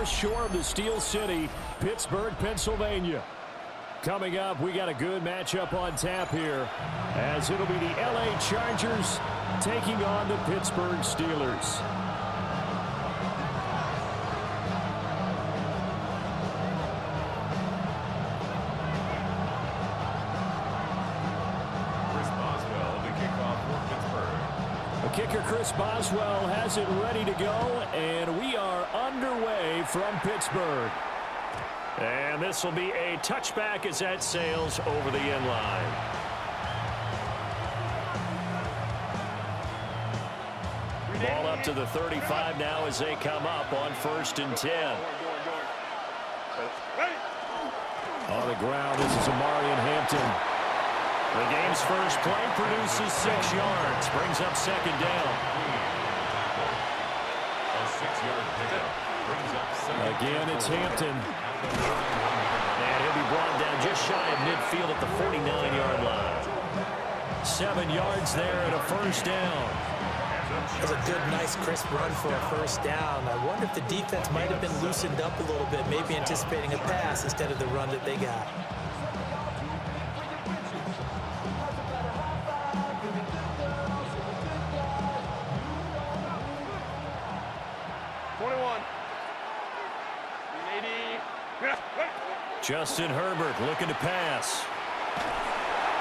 north shore of the Steel City, Pittsburgh, Pennsylvania. Coming up, we got a good matchup on tap here, as it'll be the LA Chargers taking on the Pittsburgh Steelers. Kicker Chris Boswell has it ready to go, and we are underway from Pittsburgh. And this will be a touchback as that sails over the end line. Ball up to the 35 now as they come up on 1st and 10. On the ground, this is Amarian Hampton. The game's first play produces 6 yards, brings up 2nd down. A 6-yard pickup brings up 2nd. Again, it's Hampton. And he'll be brought down just shy of midfield at the 49-yard line. 7 yards there and a 1st down. That was a good, nice, crisp run for a 1st down. I wonder if the defense might have been loosened up a little bit, maybe anticipating a pass instead of the run that they got. Justin Herbert looking to pass.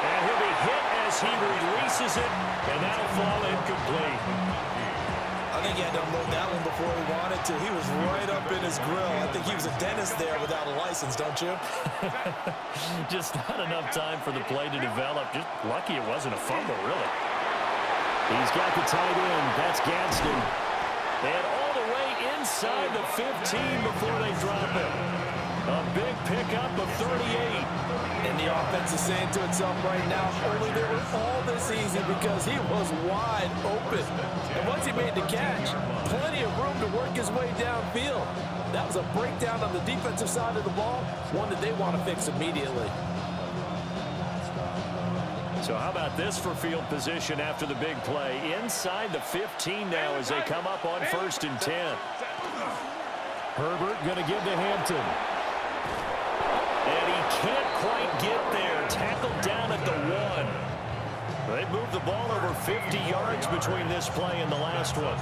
And he'll be hit as he releases it, and that'll fall incomplete. I think he had to unload that one before he wanted to. He was right up in his grill. I think he was a dentist there without a license, don't you? Just not enough time for the play to develop. Just lucky it wasn't a fumble, really. He's got the tight end. That's Gadsden. And all the way inside the 15 before they drop it. A big pickup of 38. And the offense is saying to itself right now, only they were all this easy because he was wide open. And once he made the catch, plenty of room to work his way downfield. That was a breakdown on the defensive side of the ball, one that they want to fix immediately. So how about this for field position after the big play? Inside the 15 now as they come up on 1st and 10. Herbert going to give to Hampton. And he can't quite get there. Tackled down at the 1. They've moved the ball over 50 yards between this play and the last one.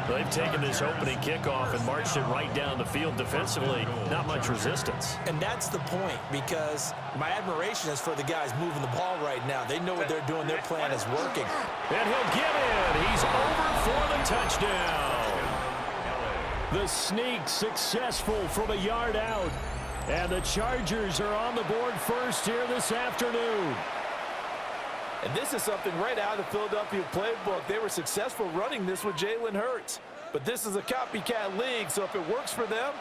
They've taken this opening kickoff and marched it right down the field defensively. Not much resistance. And that's the point, because my admiration is for the guys moving the ball right now. They know what they're doing. Their plan is working. And he'll get it. He's over for the touchdown. The sneak successful from a yard out. And the Chargers are on the board first here this afternoon. And this is something right out of the Philadelphia playbook. They were successful running this with Jalen Hurts. But this is a copycat league, so if it works for them,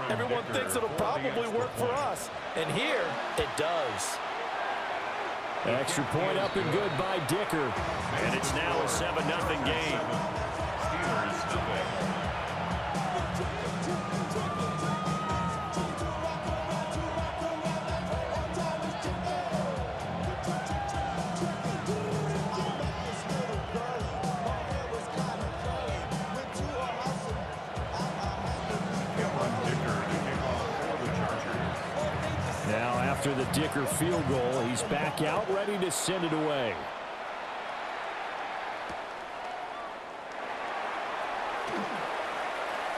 everyone thinks it'll probably work for us. And here, it does. Extra point up and good by Dicker. And it's now a 7-0 game. Steelers nothing. Now after the Dicker field goal, he's back out ready to send it away.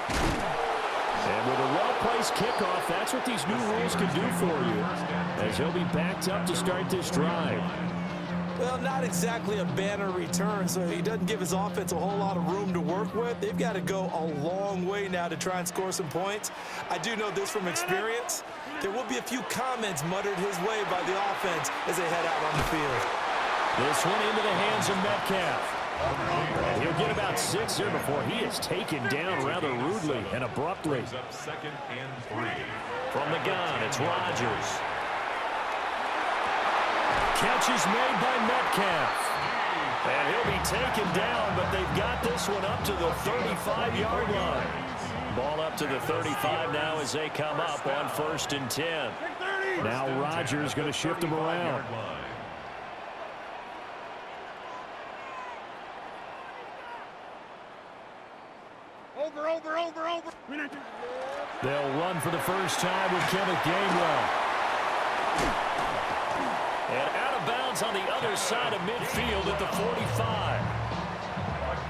And with a well-placed kickoff, that's what these new rules can do for you, as he'll be backed up to start this drive. Well, not exactly a banner return, so he doesn't give his offense a whole lot of room to work with. They've got to go a long way now to try and score some points. I do know this from experience. There will be a few comments muttered his way by the offense as they head out on the field. This one into the hands of Metcalf. And he'll get about 6 here before he is taken down rather rudely and abruptly. Up 2nd and 3. From the gun, it's Rodgers. Catch is made by Metcalf. And he'll be taken down, but they've got this one up to the 35-yard line. Ball up to the 35 now as they come up on 1st and 10. Now Rodgers going to shift them around. Over. They'll run for the first time with Kenneth Gainwell. And out of bounds on the other side of midfield at the 45.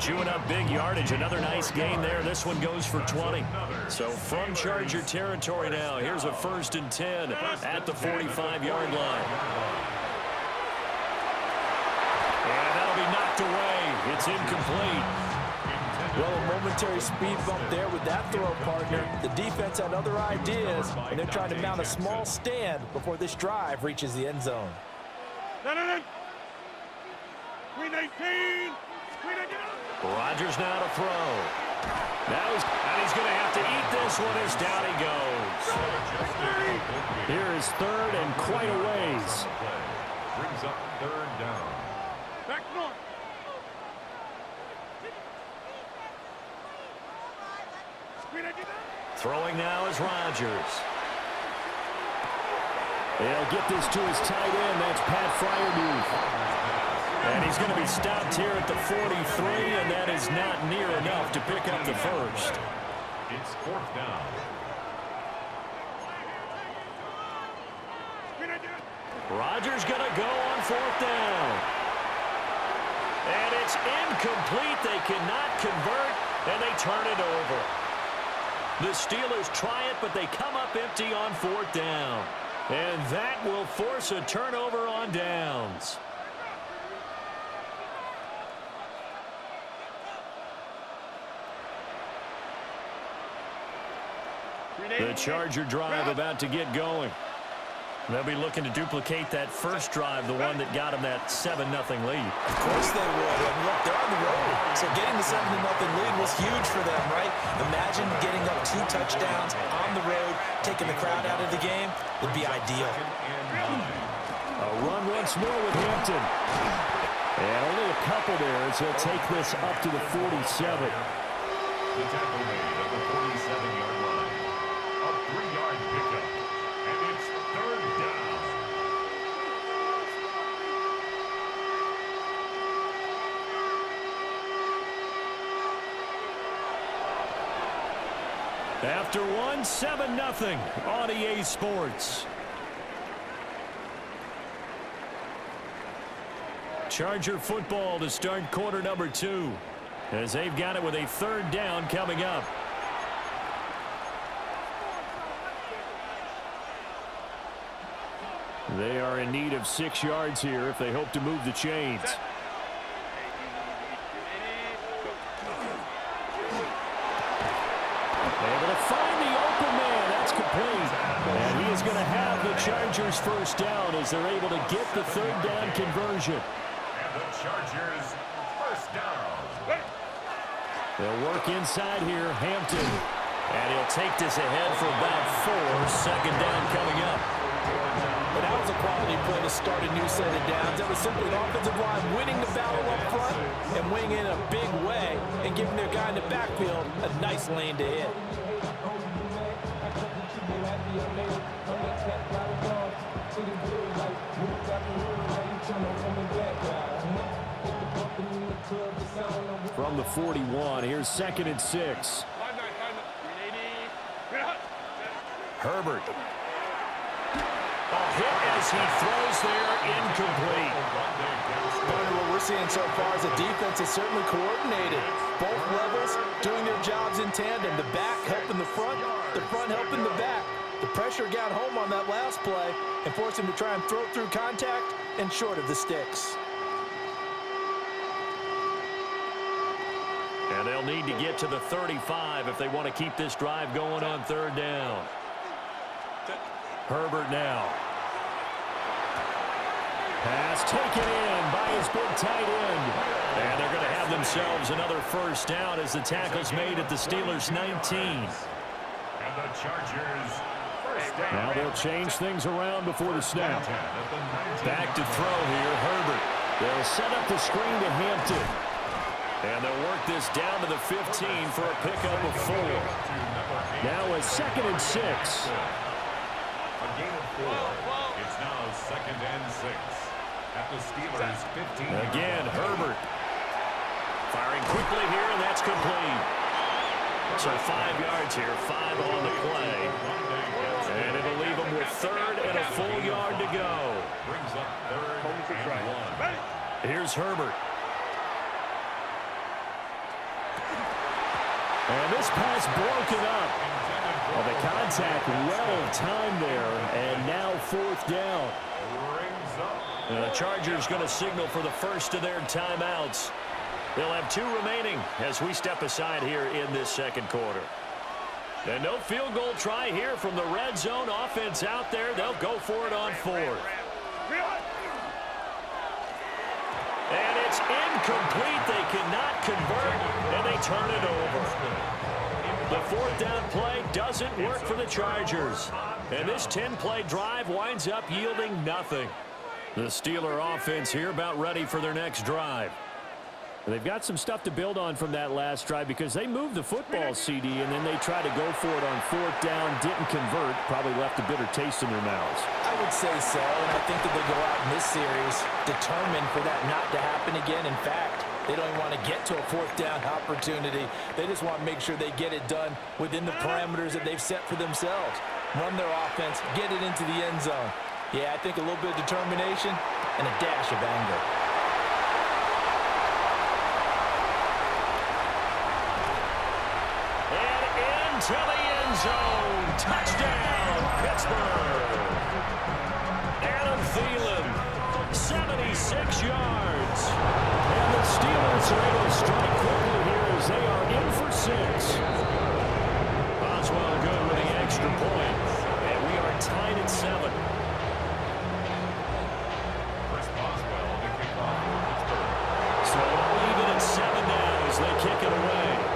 Chewing up big yardage. Another nice gain there. This one goes for 20. So from Charger territory now, here's a 1st and 10 at the 45-yard line. And that'll be knocked away. It's incomplete. Well, a momentary speed bump there with that throw, partner. The defense had other ideas, and they're trying to mount a small stand before this drive reaches the end zone. Rodgers now to throw. Now he's going to have to eat this one as down he goes. Here is 3rd and quite a ways. Brings up 3rd down. Back north. Throwing now is Rodgers. They'll get this to his tight end. That's Pat Freiermuth. And he's going to be stopped here at the 43, and that is not near enough to pick up the first. It's 4th down. Rodgers going to go on 4th down. And it's incomplete. They cannot convert, and they turn it over. The Steelers try it, but they come up empty on 4th down. And that will force a turnover on downs. The Charger drive about to get going. They'll be looking to duplicate that first drive, the one that got them that 7-0 lead. Of course they would. And look, they're on the road. So getting the 7-0 lead was huge for them, right? Imagine getting up 2 touchdowns on the road, taking the crowd out of the game. Would be ideal. A run once more with Hampton. And only a couple there as he'll take this up to the 47. The tackle made at the 47-yard line. A 3-yard pickup. And it's 3rd down. After one, 7-0 on EA Sports. Charger football to start quarter number 2. As they've got it with a 3rd down coming up. They are in need of 6 yards here if they hope to move the chains. Able to find the open man. That's complete. And he is going to have the Chargers first down as they're able to get the 3rd down conversion. And the Chargers first down. They'll work inside here, Hampton. And he'll take this ahead for about 4. 2nd down coming up. But that was a quality play to start a new set of downs. That was simply an offensive line winning the battle up front and winning in a big way and giving their guy in the backfield a nice lane to hit. From the 41, here's 2nd and 6. Herbert. A hit as he throws there, incomplete. What we're seeing so far is the defense is certainly coordinated. Both levels doing their jobs in tandem. The back helping the front helping the back. The pressure got home on that last play and forced him to try and throw through contact and short of the sticks. And they'll need to get to the 35 if they want to keep this drive going on 3rd down. Herbert now. Pass taken in by his big tight end. And they're going to have themselves another first down as the tackle's made at the Steelers' 19. And the Chargers first down. Now they'll change things around before the snap. Back to throw here, Herbert. They'll set up the screen to Hampton. And they'll work this down to the 15 for a pickup of 4. Now a 2nd and 6. A gain of 4. It's now 2nd and 6. At the Steelers' 15. Again, Herbert. Firing quickly here, and that's complete. So 5 yards here, 5 on the play. And it'll leave them with 3rd and a full yard to go. Brings up 3rd and 1. Here's Herbert. And this pass broken up. Well, the contact well timed there, and now 4th down. And the Chargers going to signal for the first of their timeouts. They'll have 2 remaining as we step aside here in this second quarter. And no field goal try here from the red zone offense out there. They'll go for it on 4th. And it's incomplete. They cannot convert, and they turn it over. The 4th down play doesn't work for the Chargers. And this 10-play drive winds up yielding nothing. The Steeler offense here about ready for their next drive. They've got some stuff to build on from that last drive because they moved the football, CD, and then they tried to go for it on 4th down, didn't convert, probably left a bitter taste in their mouths. I would say so, and I think that they go out in this series determined for that not to happen again. In fact, they don't even want to get to a 4th down opportunity. They just want to make sure they get it done within the parameters that they've set for themselves. Run their offense, get it into the end zone. Yeah, I think a little bit of determination and a dash of anger. To the end zone. Touchdown, Pittsburgh. Adam Thielen, 76 yards. And the Steelers are able to strike quickly here as they are in for 6. Boswell good with the extra point. And we are tied at 7. Chris Boswell, the kickoff for Pittsburgh. So we'll leave it at 7 now as they kick it away.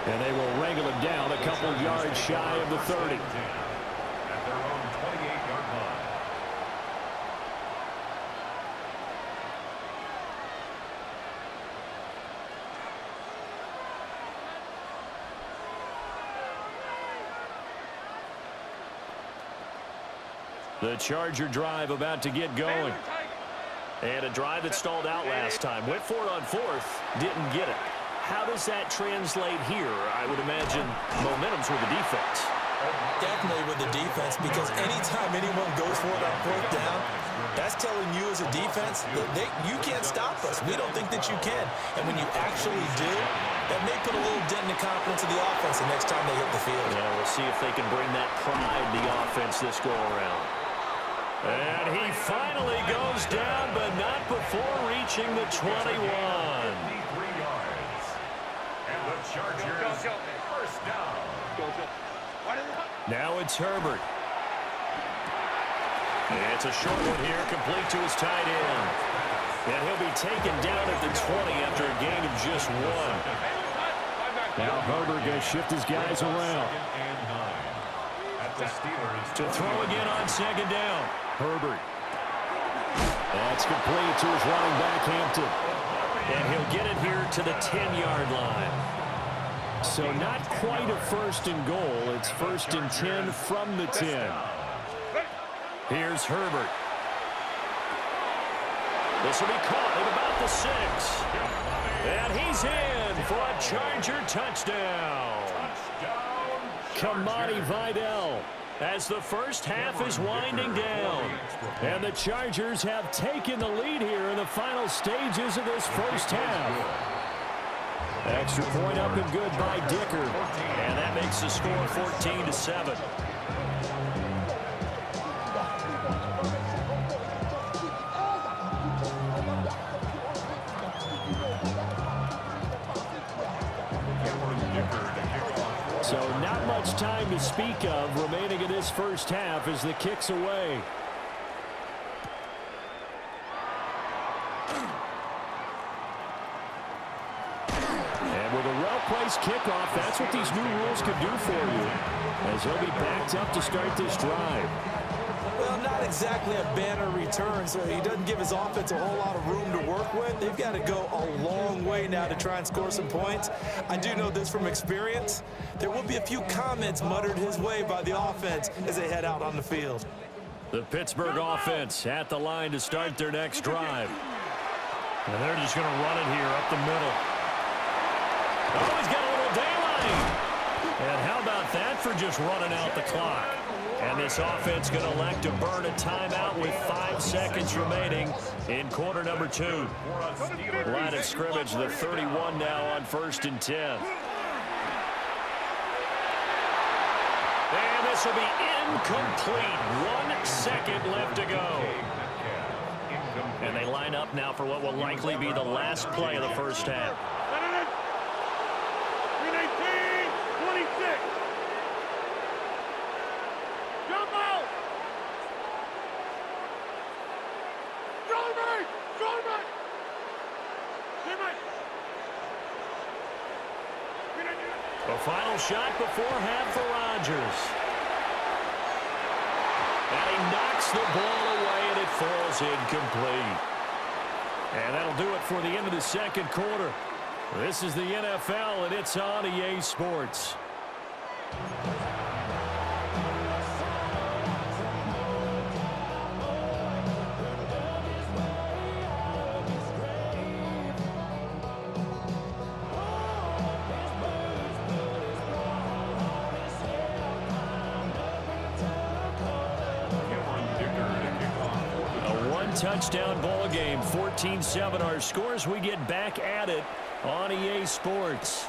And they will wrangle it down a couple yards shy of the 30. At their own 28-yard line. The Charger drive about to get going. And a drive that stalled out last time. Went for it on 4th, didn't get it. How does that translate here? I would imagine momentum's with the defense. Definitely with the defense, because anytime anyone goes for it on 4th down, that's telling you as a defense that you can't stop us. We don't think that you can. And when you actually do, that may put a little dent in the confidence of the offense the next time they hit the field. Yeah, we'll see if they can bring that pride to the offense this go around. And he finally goes down, but not before reaching the 21. 53 yards. And the Chargers first down. Now it's Herbert. It's a short one here, complete to his tight end. And he'll be taken down at the 20 after a gain of just 1. Now Herbert going to shift his guys around. To throw again on 2nd down. Herbert. That's complete to his running back, Hampton. And he'll get it here to the 10-yard line. So not quite a 1st and goal. It's 1st and 10 from the 10. Here's Herbert. This will be caught at about the 6. And he's in for a Charger touchdown. Kamani Vidal, as the first half is winding down. And the Chargers have taken the lead here in the final stages of this first half. Extra point up and good by Dicker. And that makes the score 14-7. So not much time to speak of remaining in this first half as the kick's away. And with a well-placed kickoff, that's what these new rules can do for you, as he'll be backed up to start this drive. Well, not exactly a banner return, so he doesn't give his offense a whole lot of room to work with. They've got to go a long way now to try and score some points. I do know this from experience. There will be a few comments muttered his way by the offense as they head out on the field. The Pittsburgh offense at the line to start their next drive. And they're just going to run it here up the middle. Oh, he's got a little daylight. And how about that for just running out the clock? And this offense going to elect to burn a timeout with 5 seconds remaining in quarter number 2. Line of scrimmage, the 31 now on 1st and 10. And this will be incomplete. 1 second left to go. And they line up now for what will likely be the last play of the first half. 26. Jump out! A final shot before half for Rodgers. And he knocks the ball away, and it falls incomplete. And that'll do it for the end of the second quarter. This is the NFL, and it's on EA Sports. Touchdown ball game, 14-7 our scores. We get back at it on EA Sports.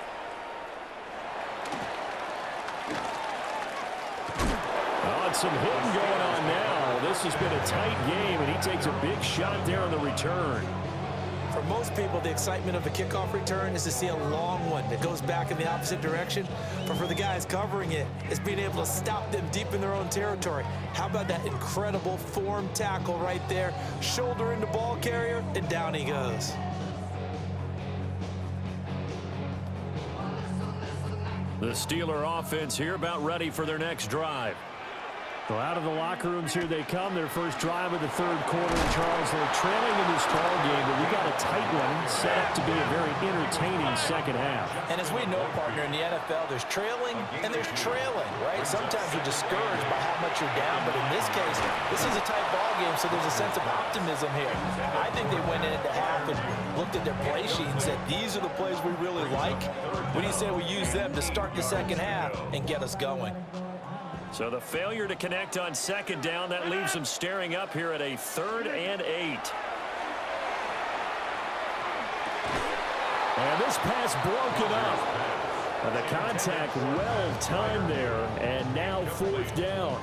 Oh, and some hitting going on now. This has been a tight game, and he takes a big shot there on the return. For most people, the excitement of a kickoff return is to see a long one that goes back in the opposite direction. But for the guys covering it, it's being able to stop them deep in their own territory. How about that incredible form tackle right there? Shoulder into ball carrier, and down he goes. The Steeler offense here about ready for their next drive. Well, out of the locker rooms here they come. Their first drive of the third quarter. Charles, they're trailing in this ball game, but we got a tight one set up to be a very entertaining second half. And as we know, partner, in the NFL, there's trailing and there's trailing, right? Sometimes you're discouraged by how much you're down, but in this case, this is a tight ball game, so there's a sense of optimism here. I think they went into half and looked at their play sheet and said, these are the plays we really like. What do you say we use them to start the second half and get us going? So the failure to connect on second down, that leaves them staring up here at a 3rd and 8. And this pass broken up. And the contact well timed there, and now 4th down.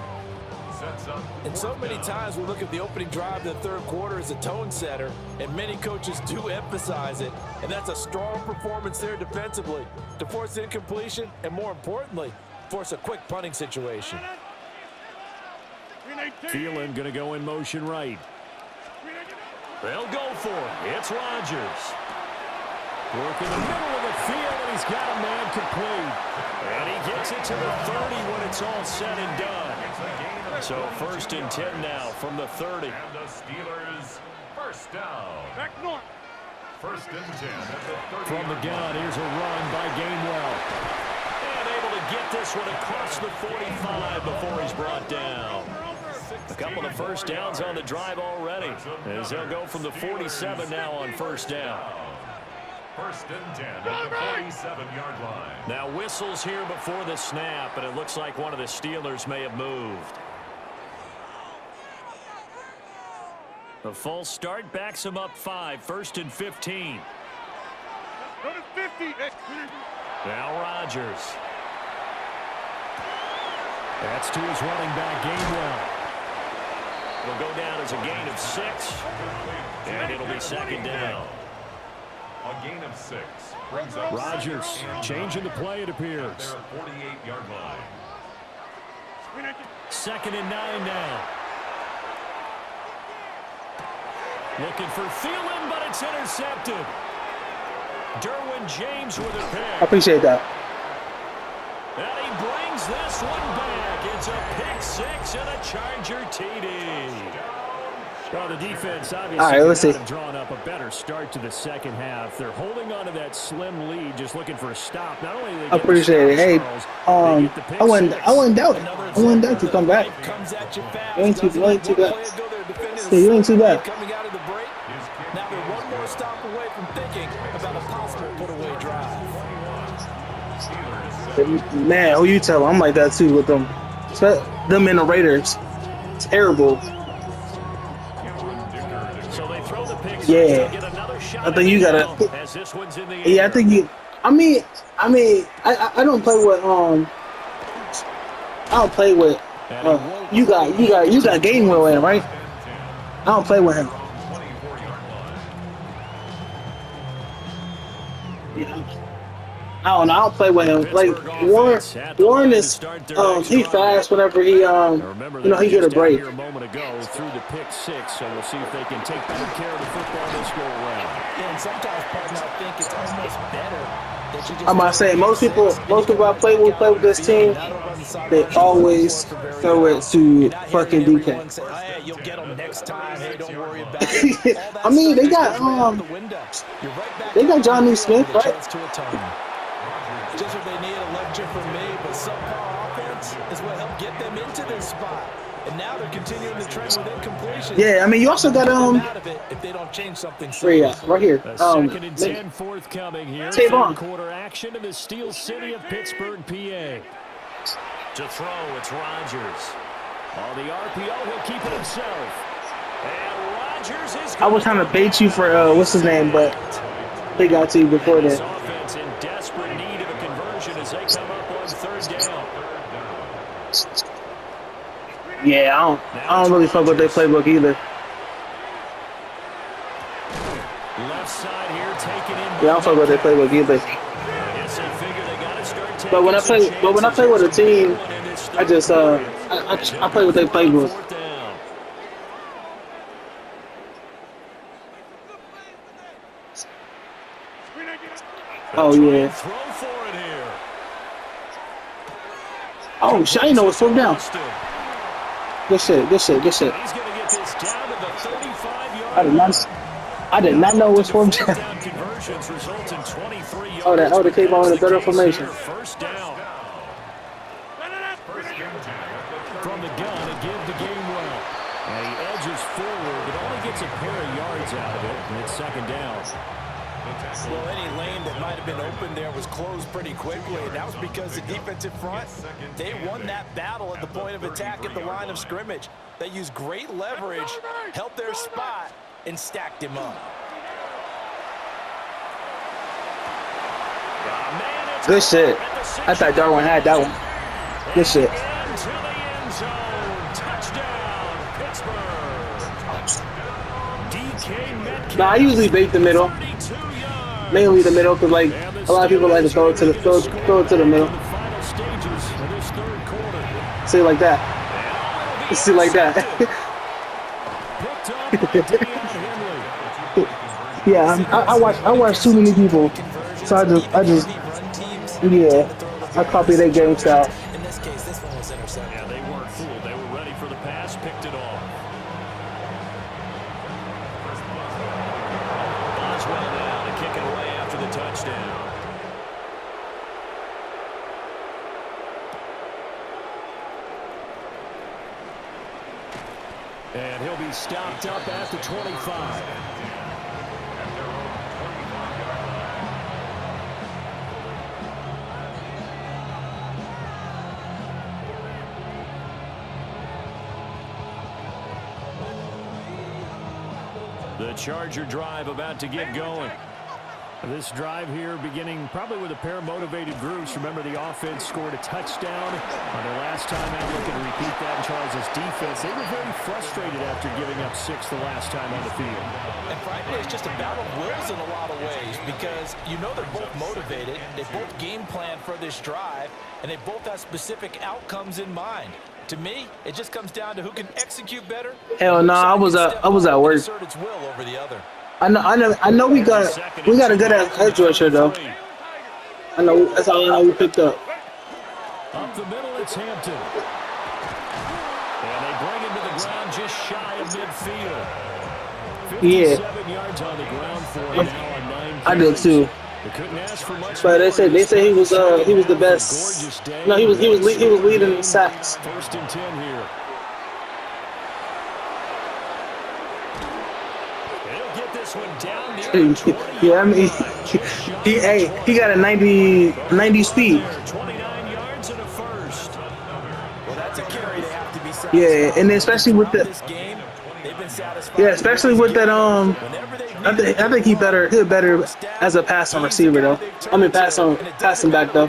And so many times we look at the opening drive of the third quarter as a tone setter, and many coaches do emphasize it. And that's a strong performance there defensively to force incompletion and, more importantly, force a quick punting situation. Thielen going to go in motion right. They'll go for it. It's Rodgers. Work in the middle of the field, and he's got a man complete. And he gets it to the 30 when it's all said and done. So 1st and 10 now from the 30. And the Steelers first down. Back north. 1st and 10 at the 30. From the gun, here's a run by Gainwell. Get this one across the 45 before he's brought down. A couple of first downs on the drive already, as they'll go from the 47 now on 1st down. 1st and 10 at the 47-yard line. Now whistles here before the snap, but it looks like one of the Steelers may have moved. The false start backs him up 5, 1st and 15. Go to 50. Now Rodgers. That's to his running back, Gainwell. Will go down as a gain of 6, and it'll be 2nd down. A gain of 6 brings up Rodgers changing the play, it appears. at their 48-yard line. 2nd and 9 now. Looking for Thielen, but it's intercepted. Derwin James with a pick. Appreciate that. And he brings this one back. It's a pick 6 and a Charger TD. Well, the defense obviously All right, let's see. have drawn up a better start to the second half. They're holding on to that slim lead, just looking for a stop. Not only do they I get appreciate the it. Hey, stop, Charles, they get the pick I wouldn't six. doubt it. I wouldn't doubt you come back. Comes at you fast, You ain't too bad. Yeah, You ain't too bad. coming out of the break. Now they're one more stop away from thinking about a possible put-away drive. Man, who you tell? I'm like that too with them. Them and the Raiders. Terrible. So they throw the pick six. Yeah. They'll get another shot I think you gotta. as this one's in the Yeah, I air. think you. I mean, I don't play with I don't play with. You got Gainwell in, right? I don't play with him. Yeah. I don't know. I don't play with him. Like Warren is he fast whenever he he get a break. Here a moment ago through the pick six, so we'll see if they can take better care of the football this go around. Yeah, and sometimes partner, I think it's almost better that you just. I'm about to say most people I play with this team, they always throw it to fucking DK. Say, hey, you'll get them next time. Hey, don't worry about it. I mean, they got Johnny Smith, right? Just what they need, a lecture from me, but subpar offense is what helped get them into this spot. And now they're continuing the trend with incompletion. Yeah, I mean, you also got out of it if they don't change something. right here. Second and 10 forthcoming here. Tavon. Third quarter action in the Steel City of Pittsburgh, PA. To throw, it's Rodgers. On the RPO, he'll keep it himself. And Rodgers is. I was trying to bait you for what's his name, but they got to you before This that. offense in desperate need of a conversion as they come up on third down. Yeah, I don't really fuck with their playbook either. Left side here, taken in. Yeah, I don't fuck with their playbook either. I guess they figure they got to start taking But when I play with a team, I just I play with their playbook. Fourth down. Oh yeah. Throw for it here. Oh shit, I didn't know it's fourth down. Good shit. He's going to get this down to the 35-yard I did not know it was fourth down. down conversions result in 23 yards. Oh, they came on in a better formation. First down. From the gun, a give to Gainwell. And he edges forward, but only gets a pair of yards out of it, and it's second down. Well, any lane that might have been open there was closed pretty quickly, and that was because the defensive front, they won that battle at the point of attack at the line of scrimmage. They used great leverage, held their spot, and stacked him up. Good shit. I thought Darwin had that one. Good shit. Into the end zone. Touchdown, Pittsburgh. DK Metcalf. Nah, I usually bait the middle. 32 yards. Mainly the middle, because like a lot of people like to throw it to the middle. The final stages of this third quarter. See it like that. See it like that. Picked up by Deion Henley. Yeah, I watch too many people, so I just I copy their game style. In this case, this one was intercepted. Yeah, they weren't fooled. They were ready for the pass, picked it off. Boswell now to kick it away after the touchdown. And he'll be stopped up at the 25. The Charger drive about to get going. This drive here beginning probably with a pair of motivated groups. Remember, the offense scored a touchdown on their last time out. Looking to repeat that in Charles' defense. They were very frustrated after giving up 6 the last time on the field. And frankly, it's just a battle of wills in a lot of ways because you know they're both motivated. They both game plan for this drive, and they both have specific outcomes in mind. To me, it just comes down to who can execute better. Hell no, I was at work. Assert its will over the other. I know we got a good ass edge rusher though. I know that's all I know we picked up. Up the middle, it's Hampton. And they bring him to the ground just shy of midfield. Yeah. 57 yards on the ground for him now on 9 I did too. They couldn't ask for much But more. they said he was the best. Gorgeous day. No, he was leading in sacks. 1st and 10 here. He'll get this one down near the 20. Yeah, I mean, he got a 90 speed. 29 yards and a first. Well, that's a carry they have to be satisfied. Yeah, and especially with the This game, they've been satisfied. yeah, especially with that I think he's better as a passing receiver though. I mean passing back though.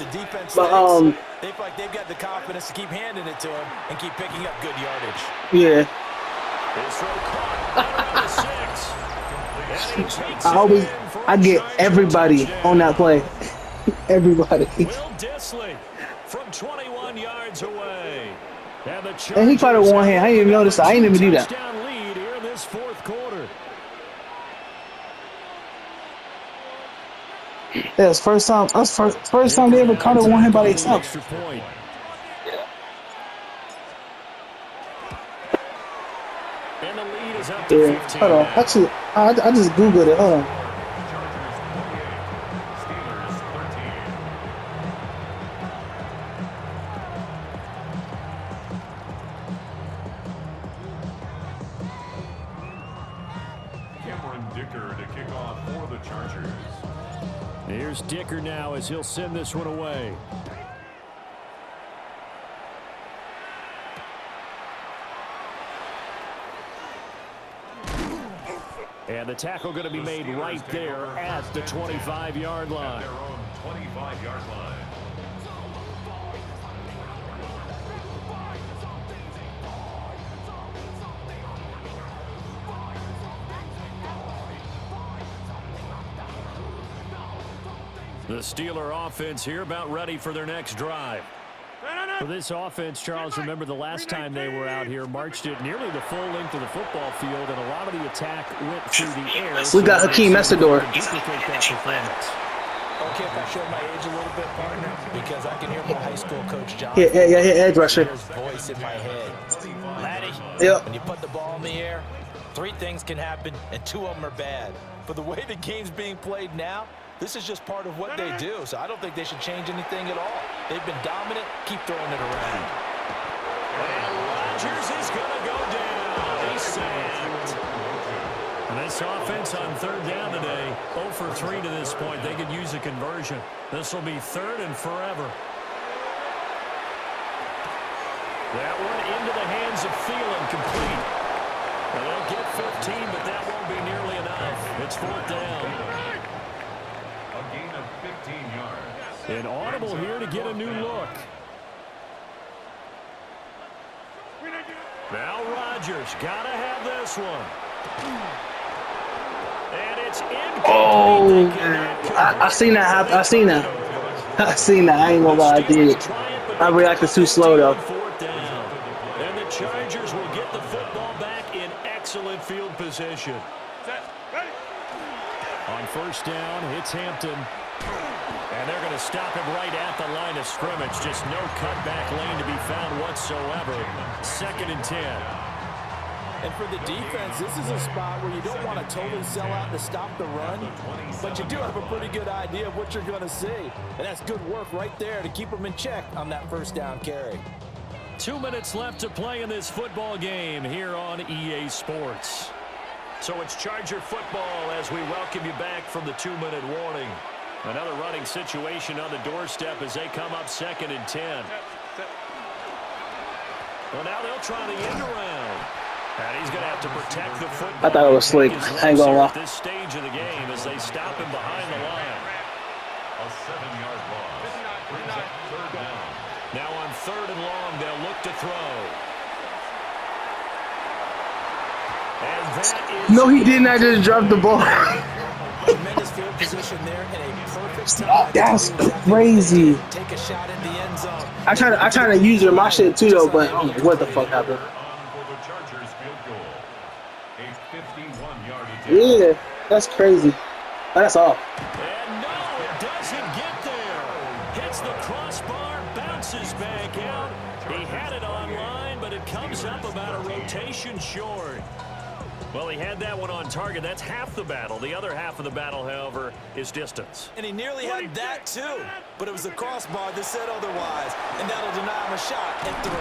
But they feel like they've got the confidence to keep handing it to him and keep picking up good yardage. yeah. I get everybody on that play. Everybody. Will Disley from 21 yards away. And he caught it with one hand. I didn't even notice that. I didn't even do that. Touchdown lead here in this 4th quarter. Yeah, it's first time. That's first time they ever caught it with one hand by themselves. Extra point. And the lead is up to Yeah. 15. Hold on. Actually, I just googled it. Hold on. Dicker to kick off for the Chargers. Here's Dicker now as he'll send this one away. And the tackle going to be made right there at the 25-yard line. Their own 25-yard line. The Steeler offense here about ready for their next drive. For this offense, Charles, remember the last time they were out here, marched it nearly the full length of the football field, and a lot of the attack went through the air. We got Hakeem Messidor. Duplicate that performance. Okay, if I show my age a little bit, partner, because I can hear my high school coach John. Yeah, edge rusher. His voice in my head. Laddie, Yep. when you put the ball in the air, 3 things can happen, and 2 of them are bad. But the way the game's being played now, this is just part of what they do, so I don't think they should change anything at all. They've been dominant. Keep throwing it around. And Rodgers is going to go down. He's sacked. And this offense on 3rd down today, 0 for 3 to this point. They could use a conversion. This will be 3rd and forever. That one into the hands of Thielen, complete. Well, they'll get 15, but that won't be nearly enough. It's 4th down. A gain of 15 yards. An audible here to get a new look. Now Rodgers got to have this one. And it's incomplete. Oh, I seen that happen. I seen that. I seen that. I ain't gonna lie, I did. I reacted too slow though. And the Chargers will get the football back in excellent field position. On 1st down, it's Hampton. And they're going to stop him right at the line of scrimmage. Just no cutback lane to be found whatsoever. 2nd and 10. And for the defense, this is a spot where you don't want to totally sell out to stop the run, but you do have a pretty good idea of what you're going to see. And that's good work right there to keep them in check on that 1st down carry. 2 minutes left to play in this football game here on EA Sports. So it's Charger football as we welcome you back from the 2-minute warning. Another running situation on the doorstep as they come up 2nd and 10. Well, now they'll try the end around. And he's going to have to protect the football. I thought it was slick. I ain't gonna lie. At this stage of the game as they stop him behind the line. A 7-yard loss. Brings up 3rd down. Now on 3rd and long, they'll look to throw. And that is... No, he didn't. I just dropped the ball. Tremendous field position there in a perfect time. That's crazy. Take a shot in the end zone. I try to use my shit too though, but I don't know what the fuck happened. For the Chargers field goal. A 51-yard attempt. Yeah, that's crazy. That's all. And no, it doesn't get there. Hits the crossbar, bounces back out. He had it online, but it comes up about a rotation short. Well, he had that one on target. That's half the battle. The other half of the battle, however, is distance. And he nearly had that, too. But it was the crossbar that said otherwise. And that'll deny him a shot at 3.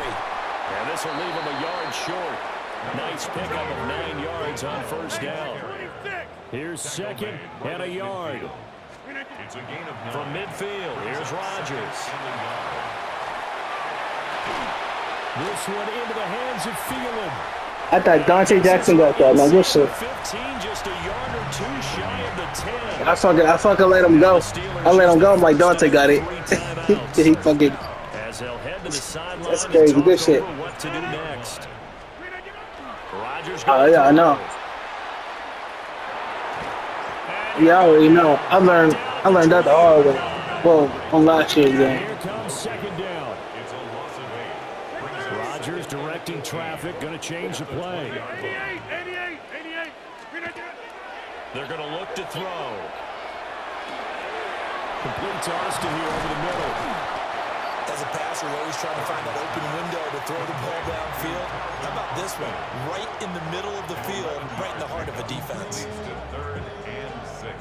And this will leave him a yard short. Nice pickup of 9 yards on first down. Here's second and a yard. It's a gain of 9. From midfield, here's Rodgers. This one into the hands of Thielen. I thought Dante Jackson got that, man. Good shit. 15, just a yard or 2 shy of the 10. I fucking let him go. I let him go. I'm like, Dante got it. He fucking. As they'll head to the sideline. That's crazy. Good shit. What to do next? Rodgers. Oh yeah, I know. Yeah, I already know. I learned that the hard way. Well, on last year's game. Here comes second down. It's a loss of 8. Rodgers directing traffic, going to change the play. 88. They're going to look to throw. Complete to Austin here over the middle. As a passer, you're always trying to find that open window to throw the ball downfield. How about this one? Right in the middle of the field, right in the heart of a defense. To 3rd and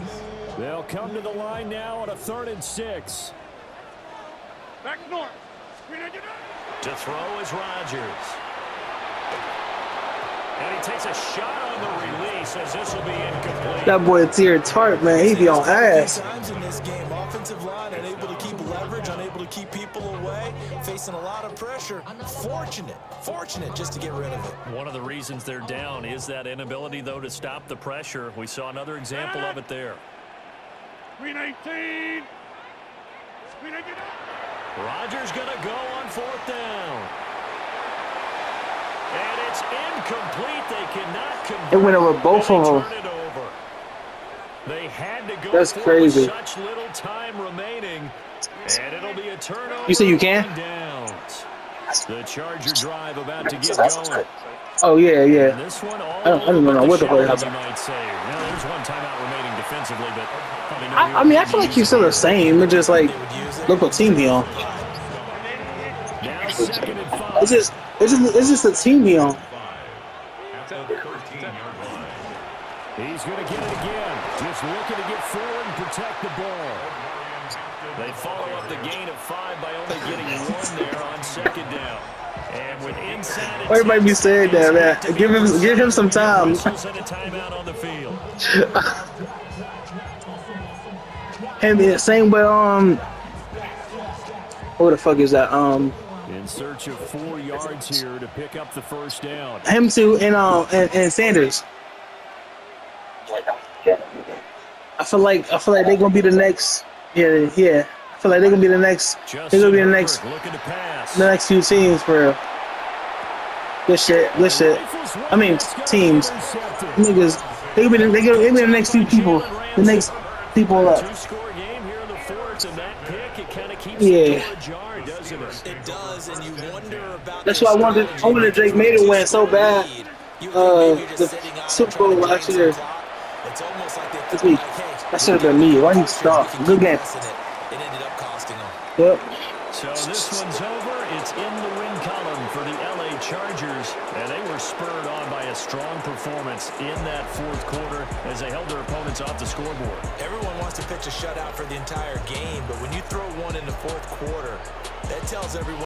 6. They'll come to the line now on a 3rd and 6. Back north. To throw is Rodgers. And he takes a shot on the release as this will be incomplete. That boy Tier Tart, man, he be on ass. Times in this game, offensive line unable to keep leverage, unable to keep people away, facing a lot of pressure. Fortunate just to get rid of it. One of the reasons they're down is that inability, though, to stop the pressure. We saw another example of it there. 18. Rodgers going to go on 4th down. And it's incomplete. They cannot convert. It went over both of them. Turn it over. They had to go. That's for crazy. With such little time remaining, and it'll be a turnover. You say you can? Downs. The Charger drive about to get going. Oh yeah. And this one I don't know what the fuck happened. might say. Now there's one timeout remaining defensively, but I mean, I feel like he's still the same. It's just like, look what team he on. now 2nd and 5. It's just the team he on. At the 13-yard line. He's going to get it again. Just looking to get forward and protect the ball. They follow up the gain of 5 by only getting 1 there on 2nd down. And with inside, Everybody be saying that, man. Give him some time. Whistles and a timeout on the field. And same with what the fuck is that? In search of 4 yards here to pick up the first down. Him too, and Sanders. I feel like they're gonna be the next. Yeah. I feel like they're gonna be the next. They're gonna be the next. Looking to pass. The next few teams for real. Good shit. I mean, teams. Niggas. They'll be the next few people. The next people up. 2-score game here in the 4th, and that pick, it kind of keeps Yeah. the door ajar, doesn't it? It does, and you wonder about. That's why I wanted Drake May to win so bad. The Super Bowl last year. It's almost like It's me. That should have been me. Why he stop? Good game. It ended up costing him. Yep. So this one's over. It's in the win column for the LA Chargers, and they were spurred on by a strong performance in that 4th quarter as they held their opponents off the scoreboard. Everyone wants to pitch a shutout for the entire game, but when you throw one in the 4th quarter, that tells everyone